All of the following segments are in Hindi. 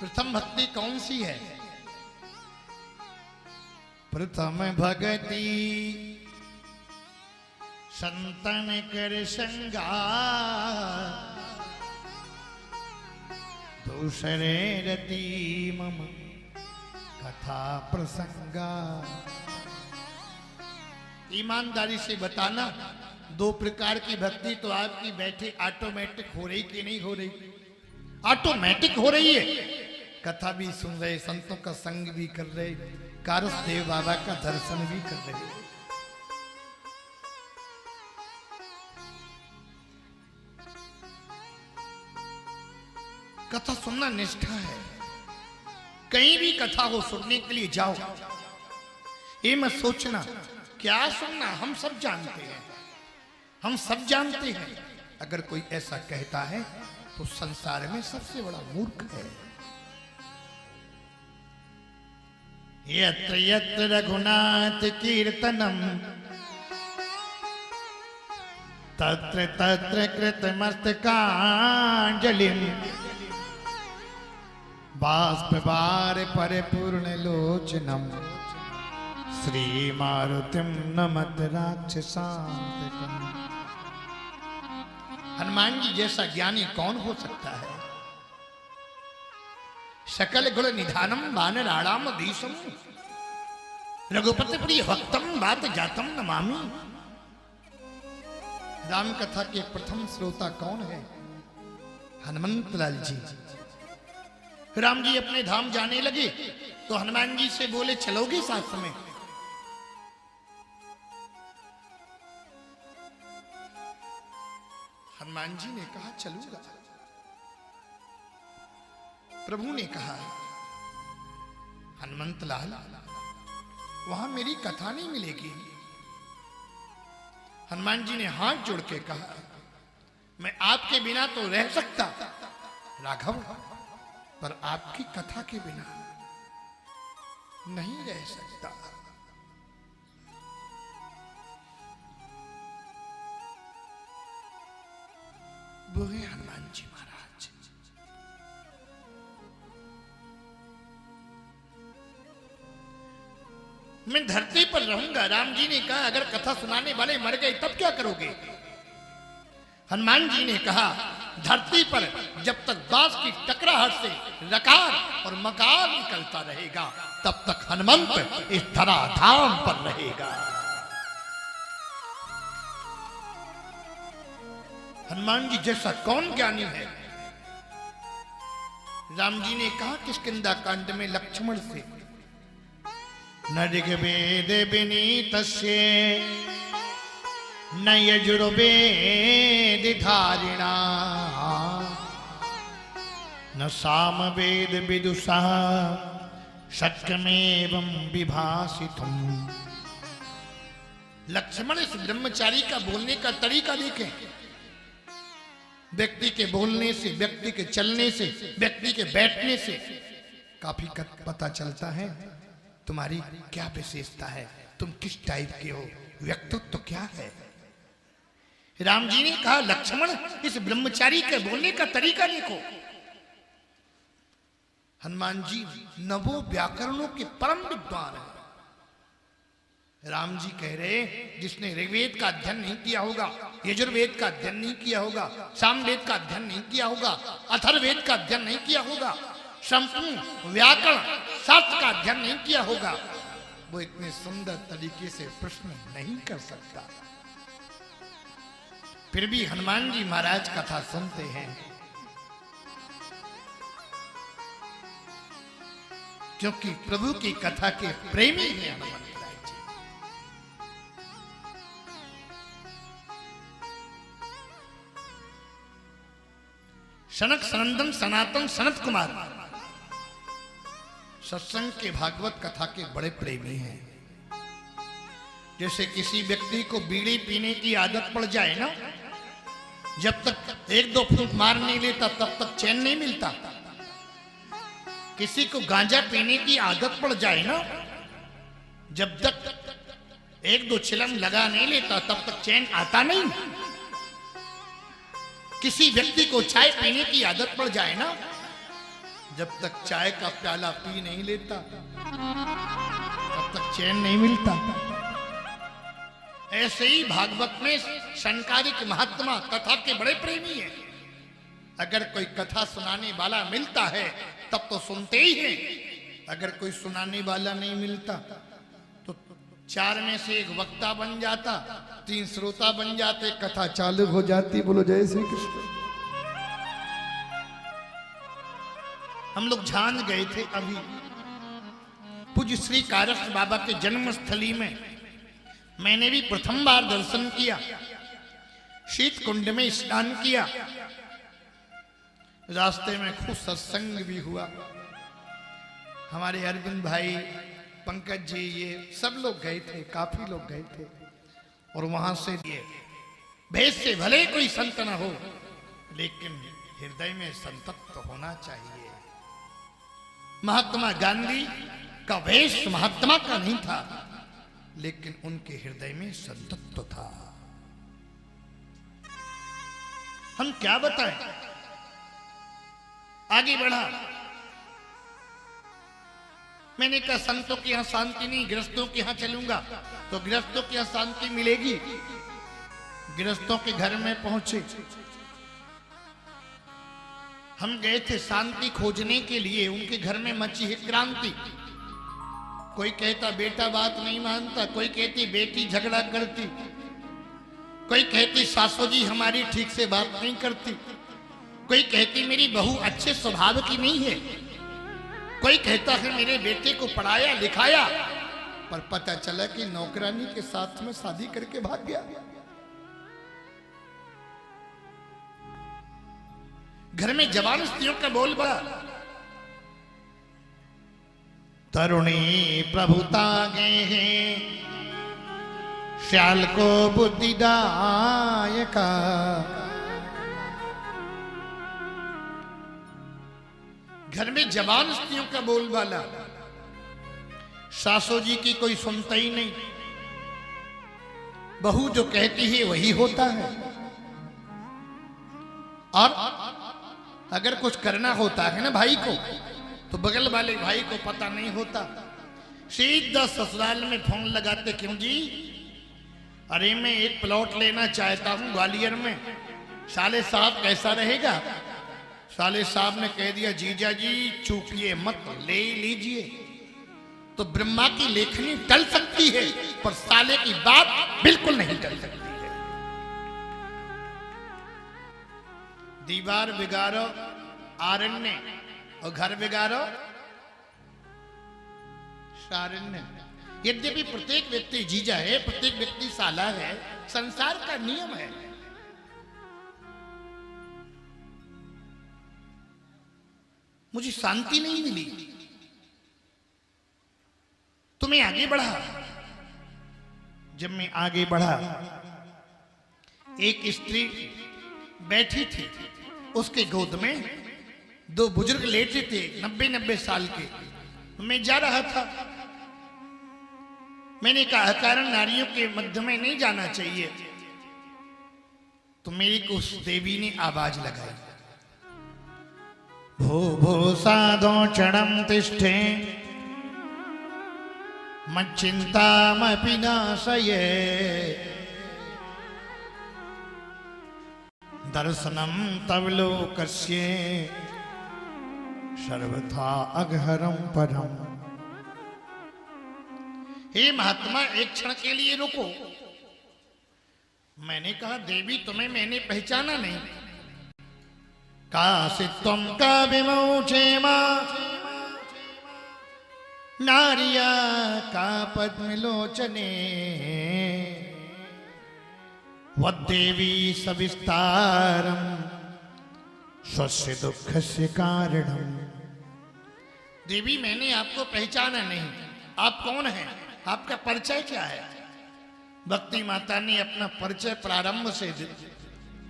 प्रथम भक्ति कौन सी है? प्रथम भक्ति संतन कर संगार, दूसरे रति मम कथा प्रसंगा। ईमानदारी से बताना, दो प्रकार की भक्ति तो आपकी बैठे ऑटोमेटिक हो रही कि नहीं हो रही? ऑटोमेटिक हो रही है। कथा भी सुन रहे, संतों का संग भी कर रहे, कारस देव बाबा का दर्शन भी कर रहे। कथा सुनना निष्ठा है। कहीं भी कथा हो सुनने के लिए जाओ, ये मत सोचना क्या सुनना, हम सब जानते हैं, हम सब जानते हैं। अगर कोई ऐसा कहता है तो संसार में सबसे बड़ा मूर्ख है। यत्र यत्र रघुनाथ कीर्तनम तत्र तत्र कृतमस्तकांजलिम बाष्पवार परिपूर्ण लोचनम श्री मारुतिम नमत राक्षसांतकम। हनुमान जी जैसा ज्ञानी कौन हो सकता है? सकल गुण निधानम वानराणाम धीशम रघुपति प्रिय भक्तम बात जातम नमामि। राम कथा के प्रथम श्रोता कौन है? हनुमंत लाल जी। राम जी अपने धाम जाने लगे तो हनुमान जी से बोले चलोगे साथ में? हनुमान जी ने कहा चलूंगा। प्रभु ने कहा हनुमंत लाल वहां मेरी कथा नहीं मिलेगी। हनुमान जी ने हाथ जोड़ के कहा मैं आपके बिना तो रह सकता राघव, पर आपकी कथा के बिना नहीं रह सकता। बोले हनुमान जी महाराज मैं धरती पर रहूंगा। राम जी ने कहा अगर कथा सुनाने वाले मर गए तब क्या करोगे? हनुमान जी ने कहा धरती पर जब तक बांस की टकराहट से रकार और मकार निकलता रहेगा तब तक हनुमंत इस धराधाम पर रहेगा। हनुमान जी जैसा कौन ज्ञानी है? राम जी ने कहा किष्किंधा कांड में लक्ष्मण से न ऋग्वेद विनीतस्य न यजुर्वेद धारिणा न सामवेद विदुषा शक्यमेवं विभाषितुम्। लक्ष्मण इस ब्रह्मचारी का बोलने का तरीका देखें। व्यक्ति के बोलने से, व्यक्ति के चलने से, व्यक्ति के बैठने से काफी पता चलता है तुम्हारी क्या विशेषता है, तुम किस टाइप के हो, व्यक्तित्व तो क्या है। राम जी ने कहा लक्ष्मण इस ब्रह्मचारी के बोलने का तरीका देखो। हनुमान जी नवो व्याकरणों के परम विद्वान है। राम जी कह रहे जिसने ऋग्वेद का अध्ययन नहीं किया होगा, यजुर्वेद का अध्ययन नहीं किया होगा, सामवेद का अध्ययन नहीं किया होगा, अथर्ववेद का अध्ययन नहीं किया होगा, संपूर्ण व्याकरण शास्त्र का अध्ययन नहीं किया होगा, वो इतने सुंदर तरीके से प्रश्न नहीं कर सकता। फिर भी हनुमान जी महाराज कथा सुनते हैं क्योंकि प्रभु की कथा के प्रेमी हैं हनुमान। सनक सनंदन सनातन सनत कुमार सत्संग के भागवत कथा के बड़े प्रेमी हैं। जैसे किसी व्यक्ति को बीड़ी पीने की आदत पड़ जाए ना, जब तक एक दो फूंक मार नहीं लेता तब तक चैन नहीं मिलता। किसी को गांजा पीने की आदत पड़ जाए ना, जब तक एक दो चिलम लगा नहीं लेता तब तक चैन आता नहीं। किसी व्यक्ति को चाय पीने की आदत पड़ जाए ना, जब तक चाय का प्याला पी नहीं लेता तब तक चैन नहीं मिलता। ऐसे ही भागवत में संकारिक महात्मा कथा के बड़े प्रेमी हैं। अगर कोई कथा सुनाने वाला मिलता है तब तो सुनते ही हैं, अगर कोई सुनाने वाला नहीं मिलता तो 4 में से 1 वक्ता बन जाता, 3 श्रोता बन जाते, कथा चालू हो जाती। बोलो जय श्री कृष्ण। हम लोग झांझ गए थे अभी, पूज्य श्री कारक बाबा के जन्म स्थली में मैंने भी प्रथम बार दर्शन किया, शीत कुंड में स्नान किया, रास्ते में खूब सत्संग भी हुआ। हमारे अरविंद भाई, पंकज जी, ये सब लोग गए थे, काफी लोग गए थे। और वहां से ये भेद से भले कोई संत न हो, लेकिन हृदय में संतत्व होना चाहिए। महात्मा गांधी का वेश महात्मा का नहीं था, लेकिन उनके हृदय में संतत्व था। हम क्या बताएं, आगे बढ़ा। मैंने कहा संतों के यहां शांति नहीं, गृहस्थों के यहां चलूंगा तो गृहस्थों के यहां शांति मिलेगी। गृहस्थों के घर में पहुंचे, हम गए थे शांति खोजने के लिए। उनके घर में मची है क्रांति। कोई कहता बेटा बात नहीं मानता, कोई कहती बेटी झगड़ा करती, कोई कहती सासू जी हमारी ठीक से बात नहीं करती, कोई कहती मेरी बहू अच्छे स्वभाव की नहीं है, कोई कहता है मेरे बेटे को पढ़ाया लिखाया पर पता चला कि नौकरानी के साथ में शादी करके भाग गया। घर में जवान स्त्रियों का बोल बड़ा, तरुणी प्रभुता गए हैं श्याल को बुद्धिदायका। घर में जवान स्त्रियों का बोलबाला, सासू जी की कोई सुनता ही नहीं, बहू जो कहती है वही होता है। और अगर कुछ करना होता है ना भाई को, तो बगल वाले भाई को पता नहीं होता, सीधा ससुराल में फोन लगाते, क्यों जी? अरे मैं एक प्लॉट लेना चाहता हूं ग्वालियर में, साले साहब कैसा रहेगा? साले साहब ने कह दिया जीजा जी चूकिए मत, ले लीजिए। तो ब्रह्मा की लेखनी टल सकती है पर साले की बात बिल्कुल नहीं टल सकती है। दीवार बिगाड़ो आरण्य और घर बिगाड़ो सारण्य। यद्यपि प्रत्येक व्यक्ति जीजा है, प्रत्येक व्यक्ति साला है, संसार का नियम है। मुझे शांति नहीं मिली तो मैं आगे बढ़ा। जब मैं आगे बढ़ा, एक स्त्री बैठी थी, उसके गोद में 2 बुजुर्ग लेटे थे 90-90 साल के। मैं जा रहा था, मैंने कहा कारण नारियों के मध्य में नहीं जाना चाहिए। तो मेरी को उस देवी ने आवाज लगाई, भो भो साधो चढ़म तिष्ठे मच्चिंतामपि नाशये दर्शनम तव लोकस्य सर्वथा अघहरम परम। हे महात्मा एक क्षण के लिए रुको। मैंने कहा देवी तुम्हें मैंने पहचाना नहीं। कासित्वं का विमोचेमा नारिया का पद्मलोचने वद्देवी सविस्तारम स्वस्य दुःखस्य कारणम। देवी मैंने आपको पहचाना नहीं, आप कौन हैं, आपका परिचय क्या है? भक्ति माता ने अपना परिचय प्रारंभ से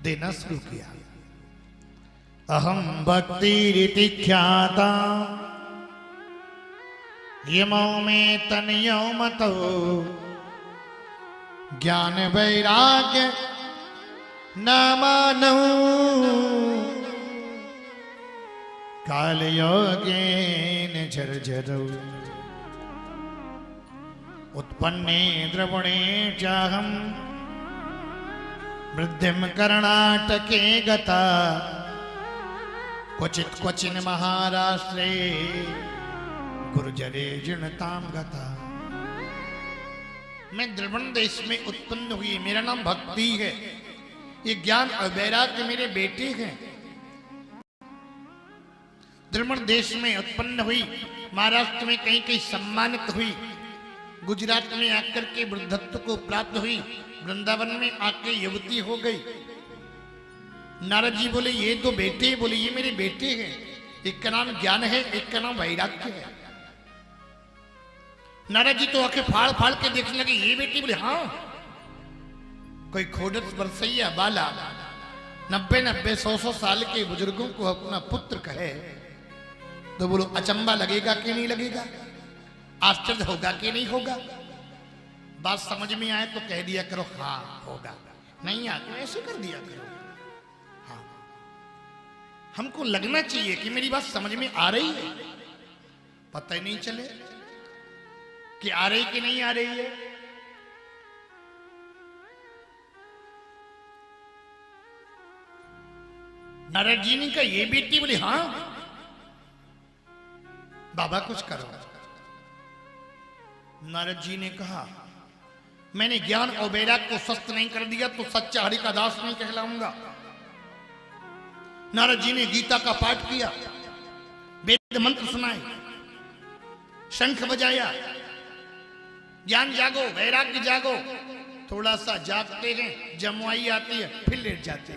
देना शुरू किया। अहम भक्तिरिति ख्याता यमो में तनयो मतो ज्ञान वैराग्य न मानहु काल योगेन झरझरौ उत्पन्ने द्रवणे चाहम वृद्धिम कर्णाटके गता क्वचित क्वचिन महाराष्ट्रे गुर्जरे जीर्णताम गता। मैं द्रविड़ देश में उत्पन्न हुई, मेरा नाम भक्ति है। ये ज्ञान और वैराग्य मेरे बेटे हैं। द्रविड़ देश में उत्पन्न हुई, महाराष्ट्र में कहीं कहीं सम्मानित हुई, गुजरात में आकर के वृद्धत्व को प्राप्त हुई, वृंदावन में आके युवती हो गई। नारद जी बोले ये तो बेटे, बोले ये मेरे बेटे हैं। एक का नाम ज्ञान है, एक का नाम वैराग्य है। नारद जी तो आके फाड़ फाड़ के देखने लगे, ये बेटी? बोले हाँ। कोई खोडस बरसैया बाला 90-90, 100-100 साल के बुजुर्गों को अपना पुत्र कहे तो बोलो अचंबा लगेगा कि नहीं लगेगा? आश्चर्य होगा कि नहीं होगा? बात समझ में आए तो कह दिया करो हाँ होगा, नहीं आए तो ऐसे कर दिया करो हाँ। हमको लगना चाहिए कि मेरी बात समझ में आ रही है, पता ही नहीं चले कि आ रही कि नहीं आ रही है। नारद जी ने कहा ये बेटी? बोली हाँ। बाबा कुछ करो। नारद जी ने कहा मैंने ज्ञान और वैराग्य को स्वस्थ नहीं कर दिया तो सच्चा हरि का दास नहीं कहलाऊंगा। नारद जी ने गीता का पाठ किया, वेद मंत्र सुनाए, शंख बजाया, ज्ञान जागो, वैराग्य जागो। थोड़ा सा जागते हैं, जमुआई आती है, फिर लेट जाते हैं।